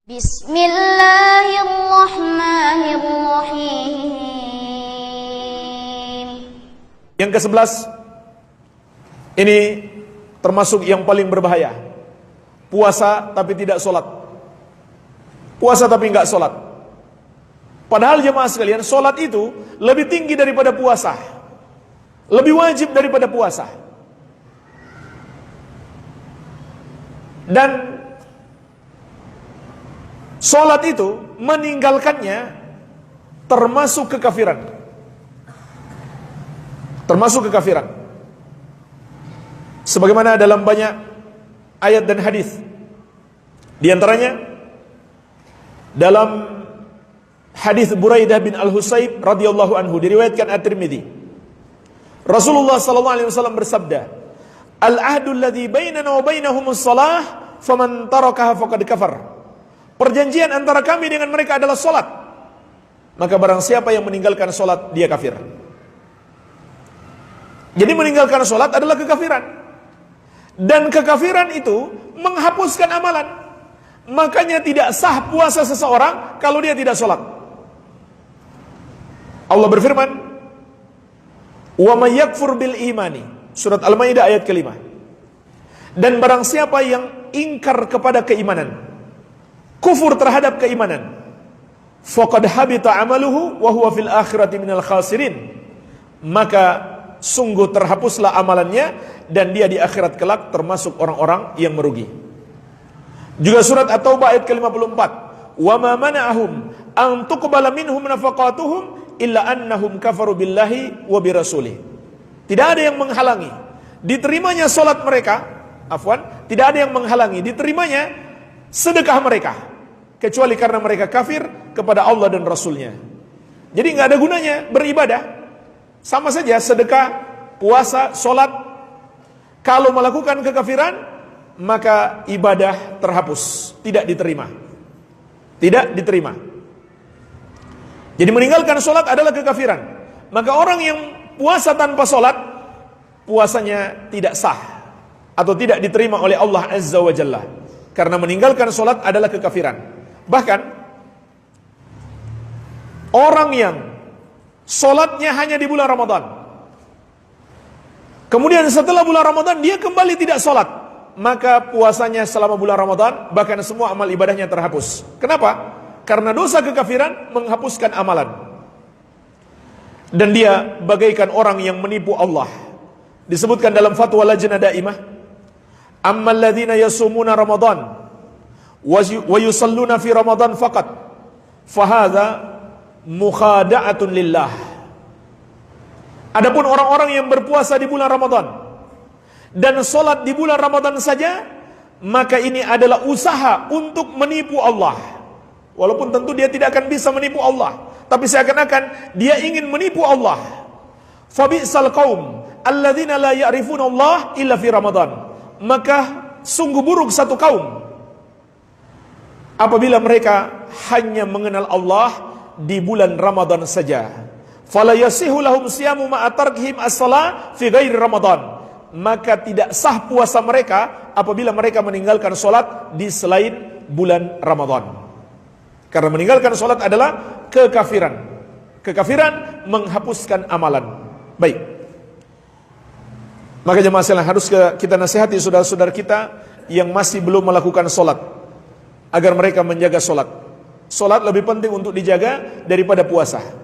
Bismillahirrahmanirrahim. Yang ke-11 ini termasuk yang paling berbahaya. Puasa tapi tidak sholat. Puasa tapi enggak sholat. Padahal jemaah sekalian, sholat itu lebih tinggi daripada puasa, lebih wajib daripada puasa. Dan sholat itu meninggalkannya termasuk kekafiran. Termasuk kekafiran. Sebagaimana dalam banyak ayat dan hadis. Di antaranya dalam hadis Buraidah bin Al-Husayb radhiyallahu anhu diriwayatkan At-Tirmidzi. Rasulullah sallallahu alaihi wasallam bersabda, "Al-ahdu alladzi bainana wa bainahumus shalah, faman tarakaha faqad kafar." Perjanjian antara kami dengan mereka adalah salat. Maka barang siapa yang meninggalkan salat, dia kafir. Jadi meninggalkan salat adalah kekafiran. Dan kekafiran itu menghapuskan amalan. Makanya tidak sah puasa seseorang kalau dia tidak salat. Allah berfirman, "Wa may yakfur bil imani." Surat Al-Maidah ayat ke-5. Dan barang siapa yang ingkar kepada keimanan, kufur terhadap keimanan, faqad habita amaluhu wa huwa fil akhirati minal khasirin. Maka sungguh terhapuslah amalannya dan dia di akhirat kelak termasuk orang-orang yang merugi. Juga surat At-Taubah ayat ke-54, "Wa ma mana'ahum an tuqbala minhum nafaqatuhum illa annahum kafaru billahi wa birasulih." Tidak ada yang menghalangi diterimanya salat mereka, tidak ada yang menghalangi diterimanya sedekah mereka kecuali karena mereka kafir kepada Allah dan Rasulnya. Jadi nggak ada gunanya beribadah. Sama saja sedekah, puasa, sholat. Kalau melakukan kekafiran, maka ibadah terhapus, tidak diterima. Tidak diterima. Jadi meninggalkan sholat adalah kekafiran. Maka orang yang puasa tanpa sholat, puasanya tidak sah atau tidak diterima oleh Allah Azza wa Jalla. Karena meninggalkan sholat adalah kekafiran. Bahkan orang yang sholatnya hanya di bulan Ramadan, kemudian setelah bulan Ramadan dia kembali tidak sholat, maka puasanya selama bulan Ramadan, bahkan semua amal ibadahnya terhapus. Kenapa? Karena dosa kekafiran menghapuskan amalan. Dan dia bagaikan orang yang menipu Allah. Disebutkan dalam fatwa Lajnah Daimah, "Ammal ladzina yasumuna Ramadan wa yusalluna fi Ramadan faqat, fahadza mukhada'atun lillah." Adapun orang-orang yang berpuasa di bulan Ramadan dan salat di bulan Ramadan saja, maka ini adalah usaha untuk menipu Allah. Walaupun tentu dia tidak akan bisa menipu Allah, tapi seakan-akan dia ingin menipu Allah. Fabi'sal qaum alladzina la ya'rifuna Allah illa fi Ramadan. Maka sungguh buruk satu kaum apabila mereka hanya mengenal Allah di bulan Ramadan saja. Fala yasihu lahum siyamu ma'a tarkihim as-shalah fi ghairi Ramadan. Maka tidak sah puasa mereka apabila mereka meninggalkan salat di selain bulan Ramadan. Karena meninggalkan salat adalah kekafiran. Kekafiran menghapuskan amalan. Baik. Maka jemaah sekalian, harus kita nasihati saudara-saudara kita yang masih belum melakukan salat agar mereka menjaga salat. Salat lebih penting untuk dijaga daripada puasa.